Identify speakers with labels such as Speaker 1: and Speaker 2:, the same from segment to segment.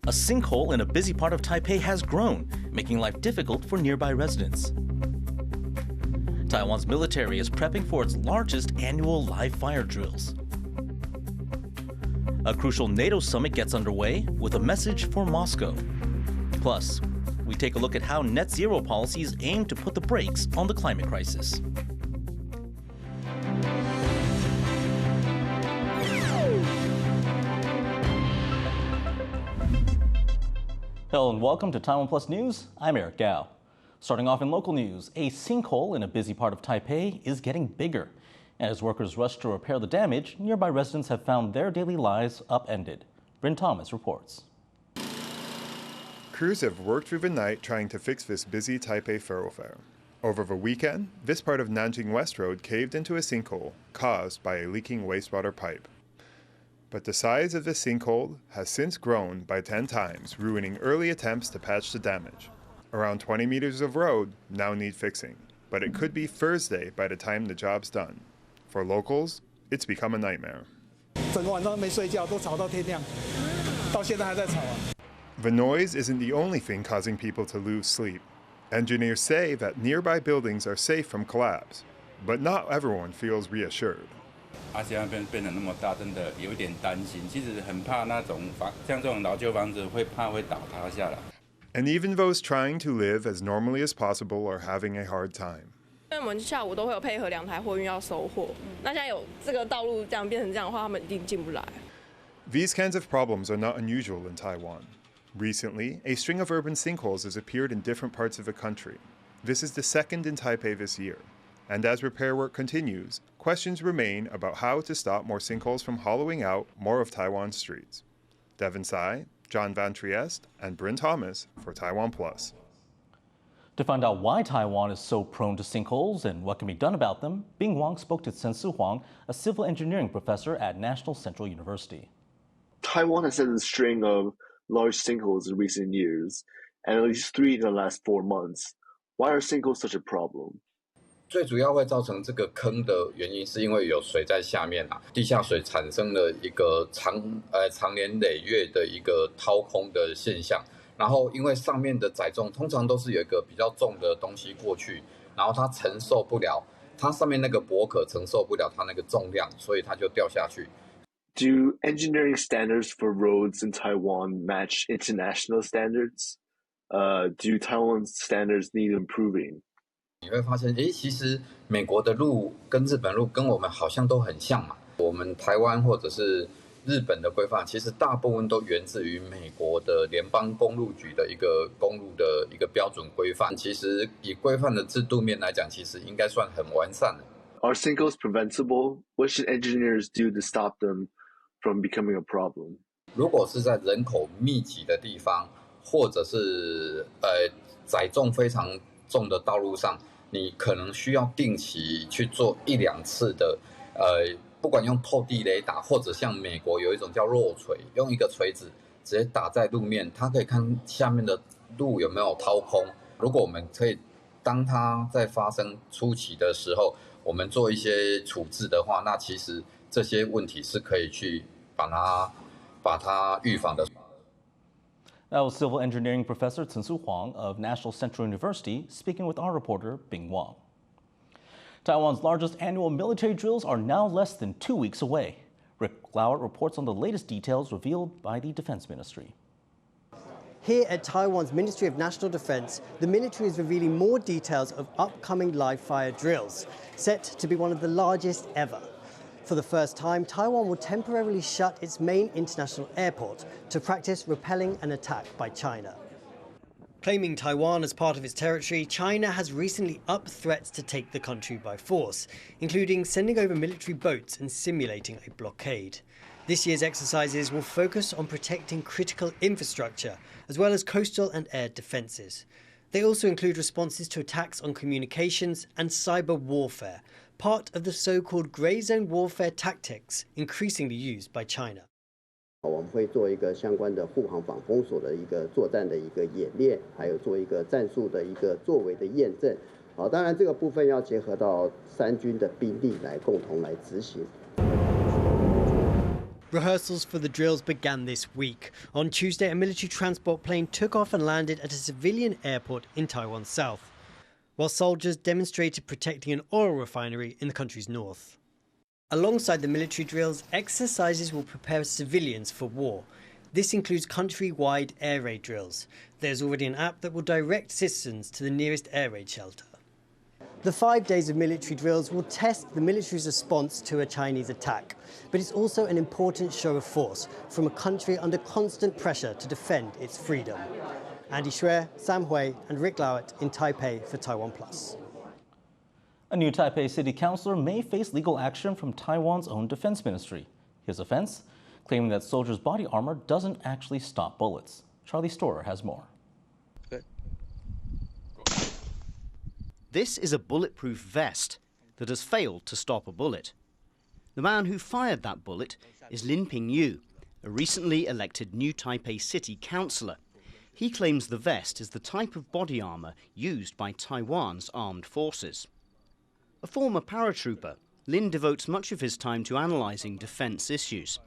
Speaker 1: A sinkhole in a busy part of Taipei has grown, making life difficult for nearby residents. Taiwan's military is prepping for its largest annual live fire drills. A crucial NATO summit gets underway with a message for Moscow. Plus, we take a look at how net zero policies aim to put the brakes on the climate crisis. Hello and welcome to TaiwanPlus News. I'm Eric Gao. Starting off in local news, a sinkhole in a busy part of Taipei is getting bigger. As workers rush to repair the damage, nearby residents have found their daily lives upended. Bryn Thomas reports.
Speaker 2: Crews have worked through the night trying to fix this busy Taipei thoroughfare. Over the weekend, this part of Nanjing West Road caved into a sinkhole caused by a leaking wastewater pipe. But the size of the sinkhole has since grown by 10 times, ruining early attempts to patch the damage. Around 20 meters of road now need fixing, but it could be Thursday by the time the job's done. For locals, it's become a nightmare. The noise isn't the only thing causing people to lose sleep. Engineers say that nearby buildings are safe from collapse, but not everyone feels reassured.
Speaker 3: And
Speaker 2: even those trying to live as normally as possible are having a hard time. These kinds of problems are not unusual in Taiwan. Recently, a string of urban sinkholes has appeared in different parts of the country. This is the second in Taipei this year. And as repair work continues, questions remain about how to stop more sinkholes from hollowing out more of Taiwan's streets. Devin Tsai, John Van Trieste, and Bryn Thomas for TaiwanPlus.
Speaker 1: To find out why Taiwan is so prone to sinkholes and what can be done about them, Wang spoke to Wang, a civil engineering professor at National Central University.
Speaker 4: Taiwan has had a string of large sinkholes in recent years, and at least 3 in the last 4 months. Why are sinkholes such a problem?
Speaker 5: 最主要会造成这个坑的原因，是因为有水在下面啊，地下水产生了一个长年累月的一个掏空的现象。然后因为上面的载重通常都是有一个比较重的东西过去，然后它承受不了，它上面那个薄壳承受不了它那个重量，所以它就掉下去。
Speaker 4: Do engineering standards for roads in Taiwan match international standards? Do Taiwan's standards need improving?
Speaker 5: 你会发现，其实美国的路跟日本路跟我们好像都很像嘛。我们台湾或者是日本的规范，其实大部分都源自于美国的联邦公路局的一个公路的一个标准规范。其实以规范的制度面来讲，其实应该算很完善的。
Speaker 4: Are sinkholes preventable? What should engineers do to stop them from becoming a problem?
Speaker 5: 如果是在人口密集的地方，或者是载重非常重的道路上，你可能需要定期去做1、2次的，不管用透地雷达，或者像美国有一种叫肉锤，用一个锤子直接打在路面，它可以看下面的路有没有掏空。如果我们可以，当它在发生初期的时候，我们做一些处置的话，那其实这些问题是可以去把它预防的。
Speaker 1: That was civil engineering professor Wang of National Central University speaking with our reporter Wang. Taiwan's largest annual military drills are now less than 2 weeks away. Rick Lauer reports on the latest details revealed by the Defense Ministry.
Speaker 6: Here at Taiwan's Ministry of National Defense, the military is revealing more details of upcoming live-fire drills, set to be one of the largest ever. For the first time, Taiwan will temporarily shut its main international airport to practice repelling an attack by China. Claiming Taiwan as part of its territory, China has recently upped threats to take the country by force, including sending over military boats and simulating a blockade. This year's exercises will focus on protecting critical infrastructure, as well as coastal and air defences. They also include responses to attacks on communications and cyber warfare, part of the so-called grey zone warfare tactics increasingly used by China.
Speaker 7: 我们会做一个相关的护航防封锁的一个作战的一个演练，还有做一个战术的一个作为的验证。当然这个部分要结合到3军的兵力来共同来执行。
Speaker 6: Rehearsals for the drills began this week. On Tuesday, a military transport plane took off and landed at a civilian airport in Taiwan south, while soldiers demonstrated protecting an oil refinery in the country's north. Alongside the military drills, exercises will prepare civilians for war. This includes country-wide air raid drills. There's already an app that will direct citizens to the nearest air raid shelter. The 5 days of military drills will test the military's response to a Chinese attack, but it's also an important show of force from a country under constant pressure to defend its freedom. Andy Xue, Sam Hui and Rick Lowett in Taipei for TaiwanPlus.
Speaker 1: A new Taipei city councillor may face legal action from Taiwan's own defense ministry. His offense? Claiming that soldiers' body armor doesn't actually stop bullets. Charlie Storer has more.
Speaker 3: This is a bulletproof vest that has failed to stop a bullet. The man who fired that bullet is Lin Pingyu, a recently elected new Taipei city councillor. He claims the vest is the type of body armour used by Taiwan's armed forces. A former paratrooper, Lin devotes much of his time to analysing defence issues.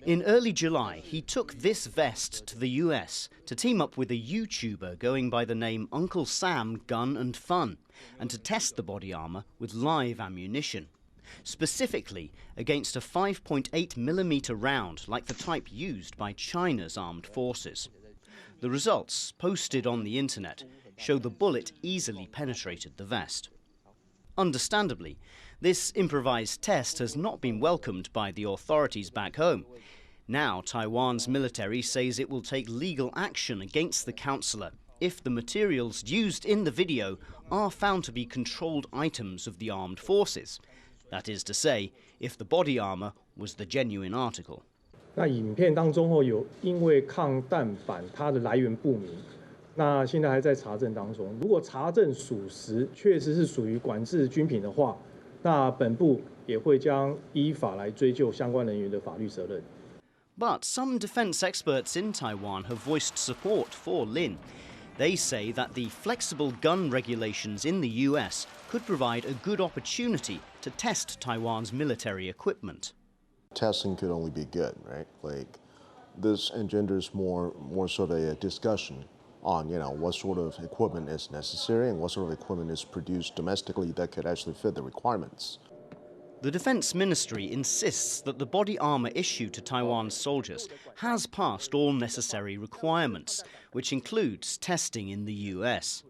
Speaker 3: In early July, he took this vest to the US to team up with a YouTuber going by the name Uncle Sam Gun and Fun, and to test the body armour with live ammunition, specifically against a 5.8mm round like the type used by China's armed forces. The results, posted on the internet, show the bullet easily penetrated the vest. Understandably, this improvised test has not been welcomed by the authorities back home. Now, Taiwan's military says it will take legal action against the councillor if the materials used in the video are found to be controlled items of the armed forces. That is to say, if the body armour was the genuine article.
Speaker 8: 那影片当中有因为抗弹板它的来源不明，那现在还在查证当中。如果查证属实，确实是属于管制军品的话，那本部也会将依法来追究相关人员的法律责任。
Speaker 3: But some defence experts in Taiwan have voiced support for Lin. They say that the flexible gun regulations in the US could provide a good opportunity to test Taiwan's military equipment.
Speaker 9: Testing could only be good, right? Like, this engenders more sort of a discussion on, what sort of equipment is necessary and what sort of equipment is produced domestically that could actually fit the requirements.
Speaker 3: The Defence Ministry insists that the body armour issued to Taiwan's soldiers has passed all necessary requirements, which includes testing in the US.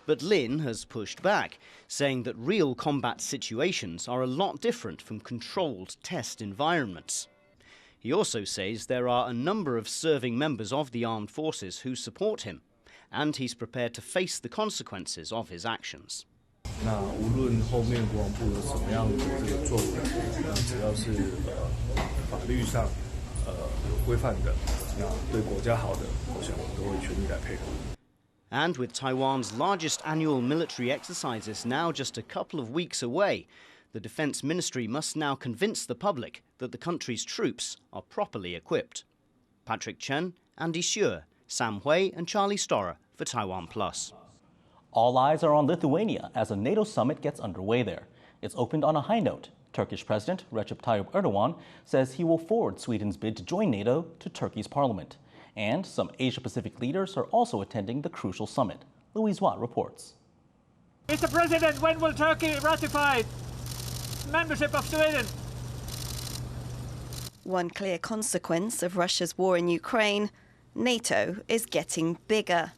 Speaker 3: But Lin has pushed back, saying that real combat situations are a lot different from controlled test environments. He also says there are a number of serving members of the armed forces who support him, and he's prepared to face the consequences of his actions.
Speaker 8: 那无论后面国防部有什么样的这个作为，只要是法律上有规范的，那对国家好的，我想我们都会全力来配合。
Speaker 3: And with Taiwan's largest annual military exercises now just a couple of weeks away, the Defence Ministry must now convince the public that the country's troops are properly equipped. Patrick Chen, Andy Xue, Sam Hui and Charlie Storer for TaiwanPlus.
Speaker 1: All eyes are on Lithuania as a NATO summit gets underway there. It's opened on a high note. Turkish President Recep Tayyip Erdogan says he will forward Sweden's bid to join NATO to Turkey's parliament. And some Asia-Pacific leaders are also attending the crucial summit. Louise Watt reports.
Speaker 10: Mr. President, when will Turkey ratify membership of Sweden?
Speaker 11: One clear consequence of Russia's war in Ukraine, NATO is getting bigger.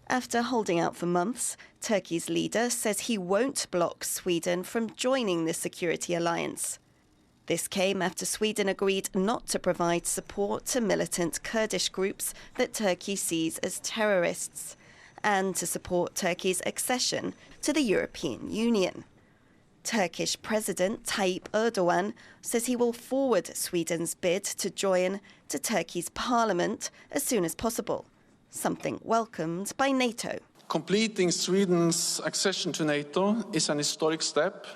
Speaker 11: After holding out for months, Turkey's leader says he won't block Sweden from joining the security alliance. This came after Sweden agreed not to provide support to militant Kurdish groups that Turkey sees as terrorists, and to support Turkey's accession to the European Union. Turkish President Tayyip Erdogan says he will forward Sweden's bid to join to Turkey's parliament as soon as possible, something welcomed by NATO.
Speaker 12: Completing Sweden's accession to NATO is an historic step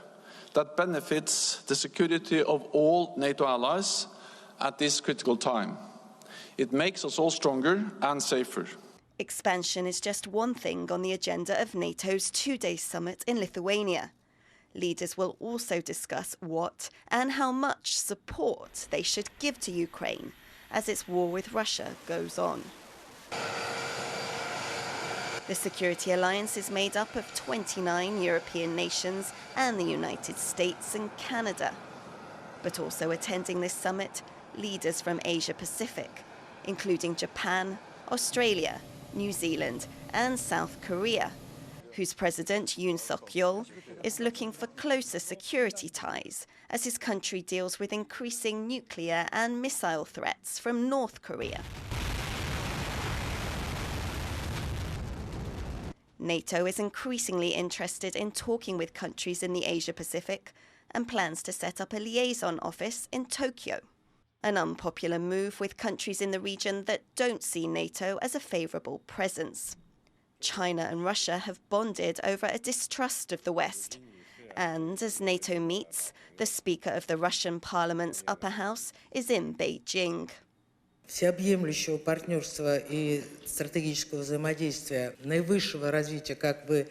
Speaker 12: that benefits the security of all NATO allies at this critical time. It makes us all stronger and safer.
Speaker 11: Expansion is just one thing on the agenda of NATO's two-day summit in Lithuania. Leaders will also discuss what and how much support they should give to Ukraine as its war with Russia goes on. The Security Alliance is made up of 29 European nations and the United States and Canada. But also attending this summit, leaders from Asia-Pacific, including Japan, Australia, New Zealand and South Korea, whose President Yoon Suk-yeol is looking for closer security ties as his country deals with increasing nuclear and missile threats from North Korea. NATO is increasingly interested in talking with countries in the Asia-Pacific and plans to set up a liaison office in Tokyo, an unpopular move with countries in the region that don't see NATO as a favourable presence. China and Russia have bonded over a distrust of the West. And as NATO meets, the Speaker of the Russian Parliament's upper house is in Beijing.
Speaker 13: Всеобъемлющего партнерства и стратегического взаимодействия наивысшего развития, как вы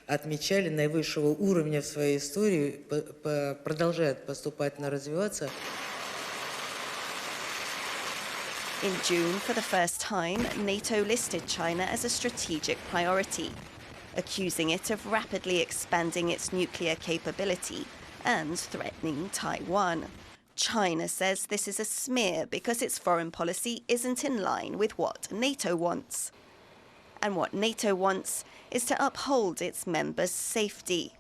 Speaker 13: отмечали, наивысшего уровня в своей истории продолжает поступательно развиваться.
Speaker 11: In June, for the first time, NATO listed China as a strategic priority, accusing it of rapidly expanding its nuclear capability and threatening Taiwan. China says this is a smear because its foreign policy isn't in line with what NATO wants. And what NATO wants is to uphold its members' safety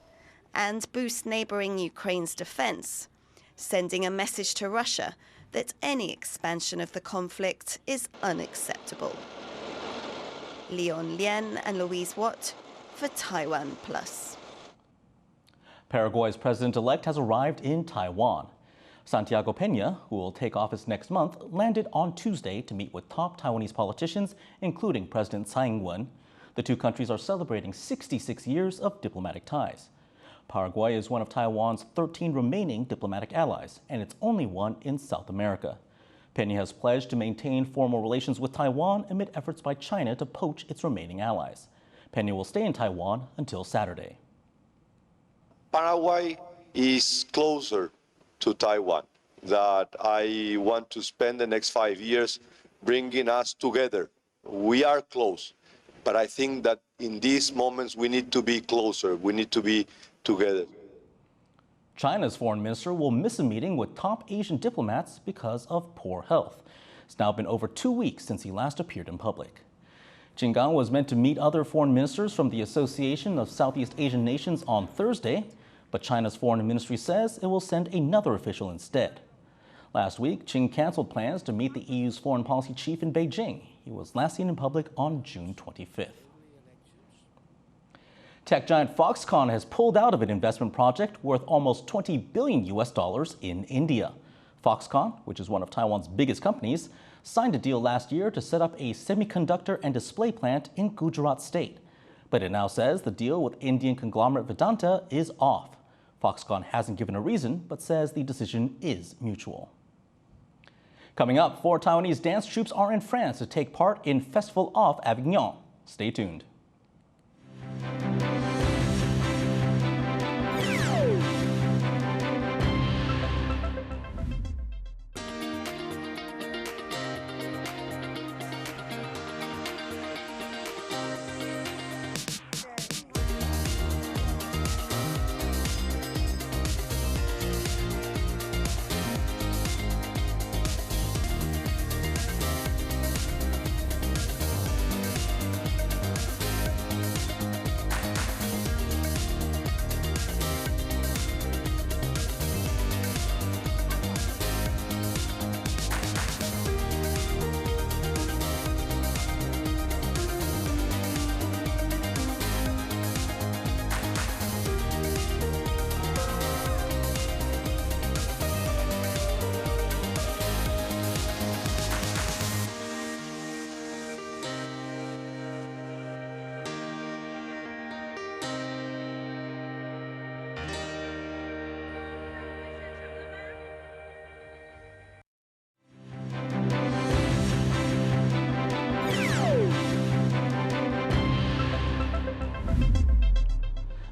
Speaker 11: and boost neighbouring Ukraine's defence, sending a message to Russia that any expansion of the conflict is unacceptable. Leon Lien and Louise Watt for TaiwanPlus.
Speaker 1: Paraguay's president-elect has arrived in Taiwan. Santiago Peña, who will take office next month, landed on Tuesday to meet with top Taiwanese politicians, including President Tsai Ing-wen. The two countries are celebrating 66 years of diplomatic ties. Paraguay is one of Taiwan's 13 remaining diplomatic allies, and its only one in South America. Peña has pledged to maintain formal relations with Taiwan amid efforts by China to poach its remaining allies. Peña will stay in Taiwan until Saturday.
Speaker 14: Paraguay is closer to Taiwan, that I want to spend the next 5 years bringing us together. We are close, but I think that in these moments we need to be closer, we need to be together.
Speaker 1: China's foreign minister will miss a meeting with top Asian diplomats because of poor health. It's now been over 2 weeks since he last appeared in public. Qin Gang was meant to meet other foreign ministers from the Association of Southeast Asian Nations on Thursday, but China's foreign ministry says it will send another official instead. Last week, Qin canceled plans to meet the EU's foreign policy chief in Beijing. He was last seen in public on June 25th. Tech giant Foxconn has pulled out of an investment project worth almost $20 billion in India. Foxconn, which is one of Taiwan's biggest companies, signed a deal last year to set up a semiconductor and display plant in Gujarat state. But it now says the deal with Indian conglomerate Vedanta is off. Foxconn hasn't given a reason, but says the decision is mutual. Coming up, 4 Taiwanese dance troupes are in France to take part in Festival Off Avignon. Stay tuned.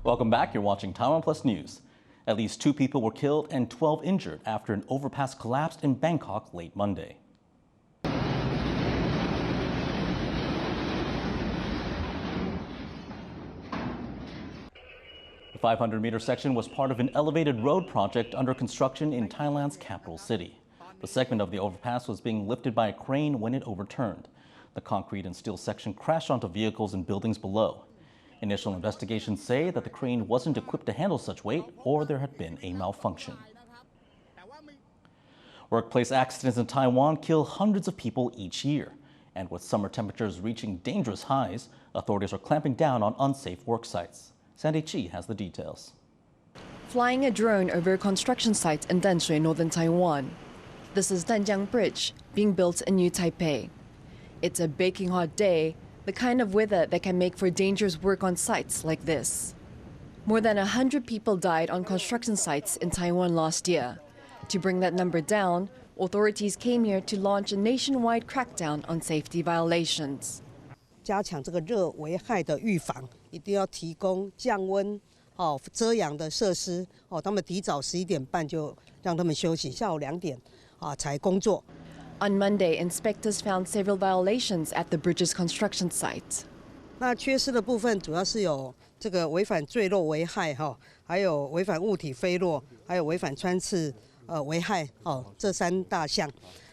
Speaker 1: Welcome back. You're watching TaiwanPlus News. At least 2 people were killed and 12 injured after an overpass collapsed in Bangkok late Monday. The 500-meter section was part of an elevated road project under construction in Thailand's capital city. The segment of the overpass was being lifted by a crane when it overturned. The concrete and steel section crashed onto vehicles and buildings below. Initial investigations say that the crane wasn't equipped to handle such weight or there had been a malfunction. Workplace accidents in Taiwan kill hundreds of people each year. And with summer temperatures reaching dangerous highs, authorities are clamping down on unsafe work sites. Sandy Chi has the details.
Speaker 15: Flying a drone over a construction site in Danshui, northern Taiwan. This is Danjiang Bridge, being built in New Taipei. It's a baking hot day, the kind of weather that can make for dangerous work on sites like this. More than 100 people died on construction sites in Taiwan last year. To bring that number down, authorities came here to launch a nationwide crackdown on safety violations.
Speaker 16: 加强这个热危害的预防，一定要提供降温、遮阳的设施。他们提早11点半就让他们休息，下午2点才工作。
Speaker 15: On Monday, inspectors found several violations at the bridge's construction site.
Speaker 16: 那缺失的部分主要是有这个违反坠落危害还有违反物体飞落，还有违反穿刺危害这3大项。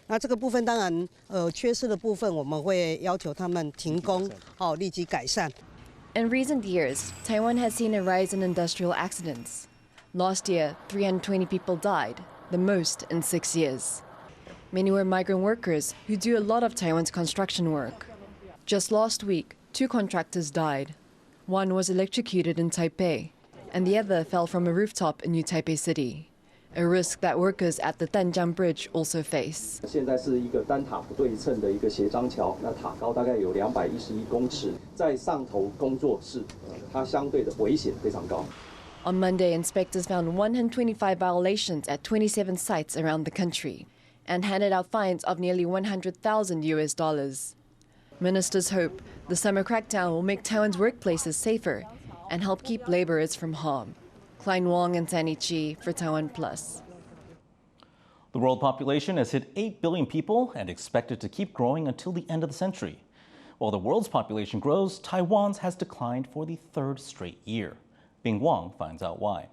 Speaker 16: 那这个部分当然，缺失的部分我们会要求他们停工，立即改善。
Speaker 15: In recent years, Taiwan has seen a rise in industrial accidents. Last year, 320 people died, the most in 6 years. Many were migrant workers who do a lot of Taiwan's construction work. Just last week, 2 contractors died. One was electrocuted in Taipei, and the other fell from a rooftop in New Taipei City. A risk that workers at the Danjiang Bridge also face.
Speaker 17: 现在是一个单塔不对称的一个斜张桥，那塔高大概有211公尺，在上头工作室，它相对的危险非常高。
Speaker 15: On Monday, inspectors found 125 violations at 27 sites around the country and handed out fines of nearly $100,000. Ministers hope the summer crackdown will make Taiwan's workplaces safer and help keep laborers from harm. Wang and Chi for TaiwanPlus.
Speaker 1: The world population has hit 8 billion people and expected to keep growing until the end of the century. While the world's population grows, Taiwan's has declined for the 3rd straight year. Wang finds out why.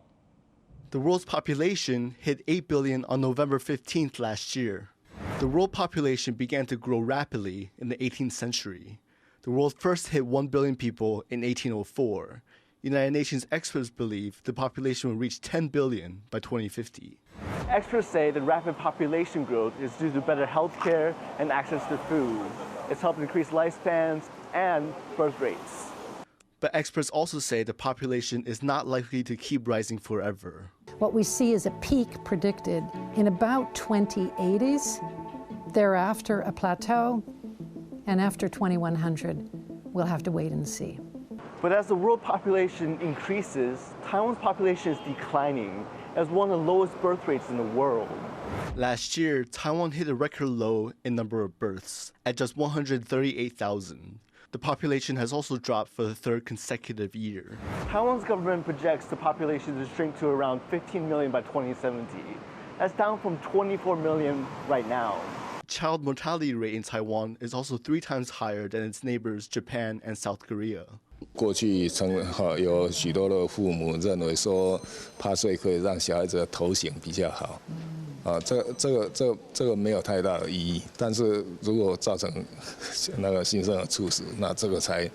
Speaker 18: The world's population hit 8 billion on November 15th last year. The world population began to grow rapidly in the 18th century. The world first hit 1 billion people in 1804. United Nations experts believe the population will reach 10 billion by 2050.
Speaker 19: Experts say the rapid population growth is due to better health care and access to food. It's helped increase lifespans and birth rates.
Speaker 18: But experts also say the population is not likely to keep rising forever.
Speaker 20: What we see is a peak predicted in about 2080s, thereafter a plateau, and after 2100, we'll have to wait and see.
Speaker 19: But as the world population increases, Taiwan's population is declining as one of the lowest birth rates in the world.
Speaker 18: Last year, Taiwan hit a record low in number of births at just 138,000. The population has also dropped for the 3rd consecutive year.
Speaker 19: Taiwan's government projects the population to shrink to around 15 million by 2070. That's down from 24 million right now.
Speaker 18: Child mortality rate in Taiwan is also 3 times higher than its neighbors Japan and South Korea.
Speaker 21: 过去有许多的父母认为说趴睡可以让小孩子的头型比较好，这个没有太大的意义。但是如果造成那个新生儿猝死，那这个才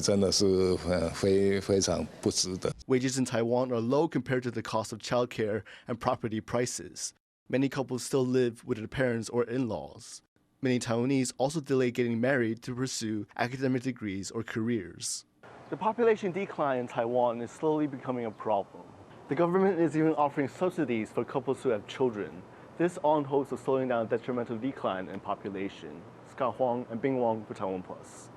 Speaker 21: 真的是非常不值得。
Speaker 18: Wages in Taiwan are low compared to the cost of childcare and property prices. Many couples still live with their parents or in-laws. Many Taiwanese also delay getting married to pursue academic degrees or careers.
Speaker 19: The population decline in Taiwan is slowly becoming a problem. The government is even offering subsidies for couples who have children. This all in hopes of slowing down the detrimental decline in population. Scott Wang and Wang for TaiwanPlus.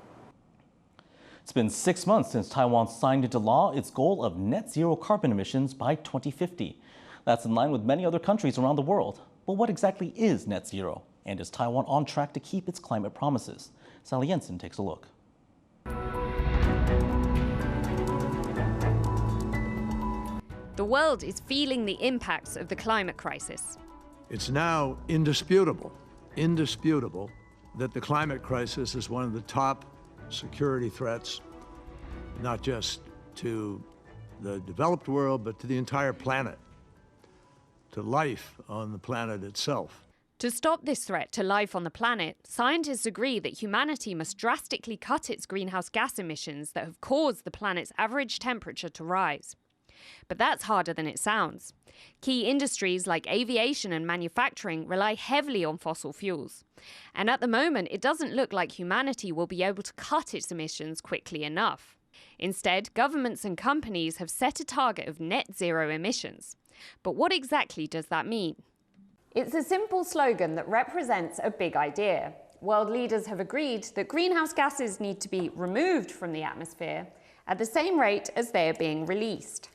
Speaker 1: It's been 6 months since Taiwan signed into law its goal of net zero carbon emissions by 2050. That's in line with many other countries around the world. But what exactly is net zero? And is Taiwan on track to keep its climate promises? Sally Jensen takes a look.
Speaker 15: The
Speaker 2: world is feeling the impacts of the climate crisis.
Speaker 22: It's now indisputable that the climate crisis is one of the top security threats, not just to the developed world, but to the entire planet, to life on the planet itself.
Speaker 2: To stop this threat to life on the planet, scientists agree that humanity must drastically cut its greenhouse gas emissions that have caused the planet's average temperature to rise. But that's harder than it sounds. Key industries like aviation and manufacturing rely heavily on fossil fuels. And at the moment, it doesn't look like humanity will be able to cut its emissions quickly enough. Instead, governments and companies have set a target of net zero emissions. But what exactly does that mean? It's a simple slogan that represents a big idea. World leaders have agreed that greenhouse gases need to be removed from the atmosphere at the same rate as they are being released.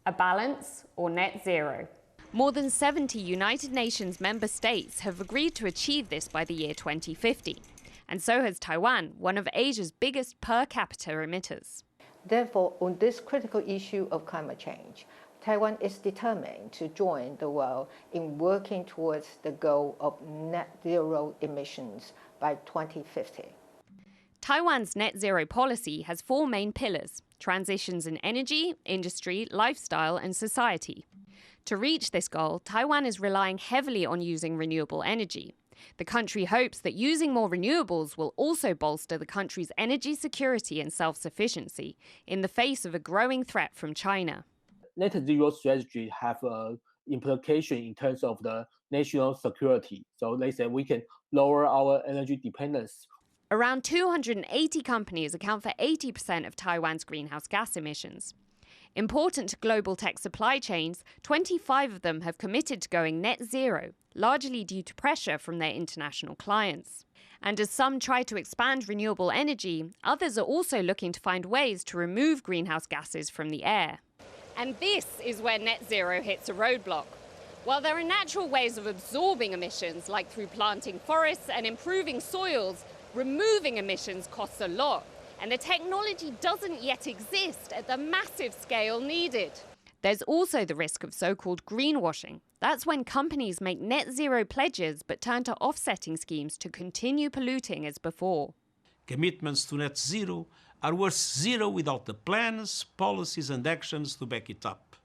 Speaker 2: A balance or net zero. More than 70 United Nations member states have agreed to achieve this by the year 2050. And so has Taiwan, one of Asia's biggest per capita emitters.
Speaker 23: Therefore, on this critical issue of climate change, Taiwan is determined to join the world in working towards the goal of net zero emissions by 2050.
Speaker 2: Taiwan's net zero policy has 4 main pillars: transitions in energy, industry, lifestyle, and society. To reach this goal, Taiwan is relying heavily on using renewable energy. The country hopes that using more renewables will also bolster the country's energy security and self-sufficiency in the face of a growing threat from China.
Speaker 24: Net zero strategy have an implication in terms of the national security. So they say we can lower our energy dependence.
Speaker 2: Around 280 companies account for 80% of Taiwan's greenhouse gas emissions. Important to global tech supply chains, 25 of them have committed to going net zero, largely due to pressure from their international clients. And as some try to expand renewable energy, others are also looking to find ways to remove greenhouse gases from the air. And this is where net zero hits a roadblock. While there are natural ways of absorbing emissions, like through planting forests and improving soils, removing emissions costs a lot, and the technology doesn't yet exist at the massive scale needed. There's also the risk of so-called greenwashing. That's when companies make net zero pledges but turn to offsetting schemes to continue polluting as before.
Speaker 25: Commitments to net zero are worth zero without the plans, policies and actions to back it up.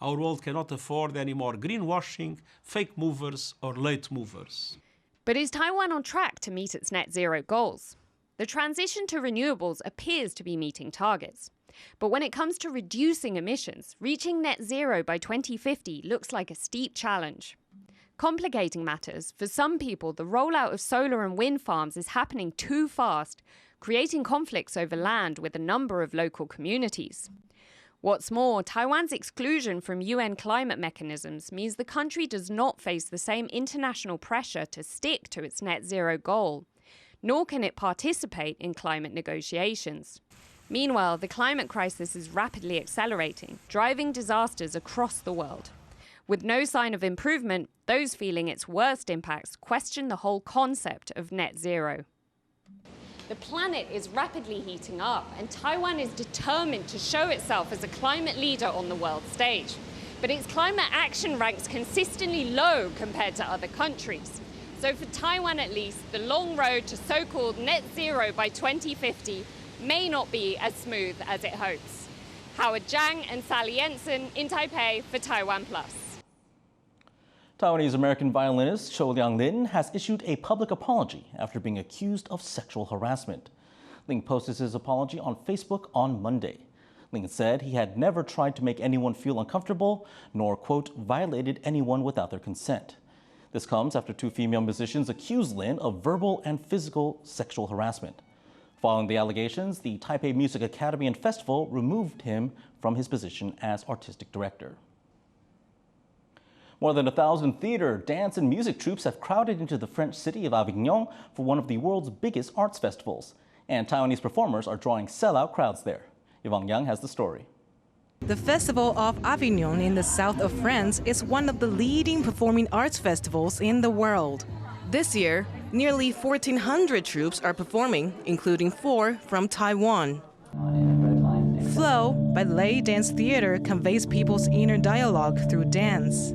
Speaker 25: Our world cannot afford any more greenwashing, fake movers or late movers.
Speaker 2: But is Taiwan on track to meet its net zero goals? The transition to renewables appears to be meeting targets. But when it comes to reducing emissions, reaching net zero by 2050 looks like a steep challenge. Complicating matters, for some people, the rollout of solar and wind farms is happening too fast, creating conflicts over land with a number of local communities. What's more, Taiwan's exclusion from UN climate mechanisms means the country does not face the same international pressure to stick to its net zero goal, nor can it participate in climate negotiations. Meanwhile, the climate crisis is rapidly accelerating, driving disasters across the world. With no sign of improvement, those feeling its worst impacts question the whole concept of net zero. The planet is rapidly heating up, and Taiwan is determined to show itself as a climate leader on the world stage. But its climate action ranks consistently low compared to other countries. So for Taiwan at least, the long road to so-called net zero by 2050 may not be as smooth as it hopes. Howard Zhang and Sally Jensen in Taipei for TaiwanPlus.
Speaker 1: Taiwanese-American violinist Cho Liang-lin has issued a public apology after being accused of sexual harassment. Ling posted his apology on Facebook on Monday. Ling said he had never tried to make anyone feel uncomfortable, nor, quote, violated anyone without their consent. This comes after 2 female musicians accused Lin of verbal and physical sexual harassment. Following the allegations, the Taipei Music Academy and Festival removed him from his position as artistic director. More than 1,000 theater, dance, and music troupes have crowded into the French city of Avignon for one of the world's biggest arts festivals. And Taiwanese performers are drawing sellout crowds there. Wang has the story.
Speaker 26: The Festival Off Avignon in the south of France is one of the leading performing arts festivals in the world. This year, nearly 1,400 troupes are performing, including 4 from Taiwan. Flow ballet dance theater conveys people's inner dialogue through dance.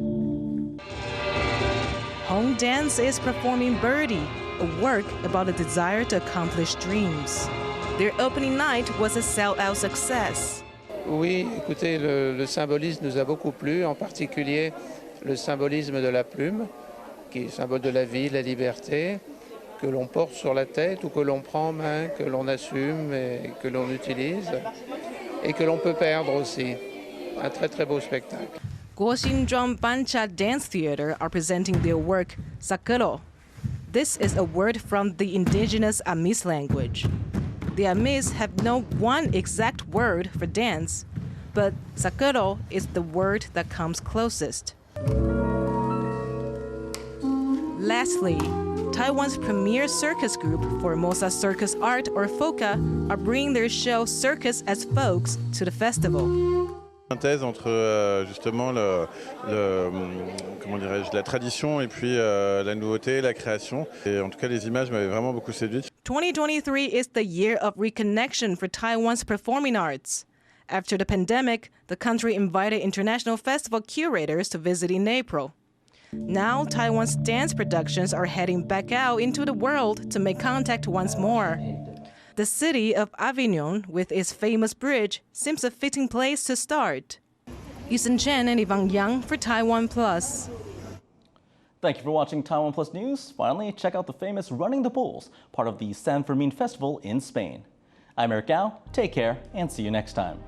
Speaker 26: Home Dance is performing Birdie, a work about a desire to accomplish dreams. Their opening night was a sell-out success.
Speaker 4: Oui, écoutez, le symbolisme nous a beaucoup plu, en particulier le symbolisme de la plume, qui est symbole de la vie, de la liberté, que l'on porte sur la tête ou que l'on prend en main, que l'on assume et que l'on utilise, et que l'on peut perdre aussi. Un très très beau spectacle.
Speaker 26: Guoxinzhuang Bancha Dance Theater are presenting their work Sakero. This is a word from the indigenous Amis language. The Amis have no one exact word for dance, but Sakero is the word that comes closest. Lastly, Taiwan's premier circus group, Formosa Circus Art, or FOCA, are bringing their show Circus as Folks to the festival.
Speaker 5: Synthèse entre justement comment dirais-je, la tradition et puis la nouveauté, la création. Et en tout cas, les images m'avaient vraiment beaucoup séduite.
Speaker 26: 2023 is the year of reconnection for Taiwan's performing arts. After the pandemic, the country invited international festival curators to visit in April. Now, Taiwan's dance productions are heading back out into the world to make contact once more. The city of Avignon, with its famous bridge, seems a fitting place to start. Yusen Chen and Yvonne Yang for TaiwanPlus.
Speaker 1: Thank you for watching Taiwan Plus News. Finally, check out the famous Running the Bulls, part of the San Fermin Festival in Spain. I'm Eric Gao. Take care and see you next time.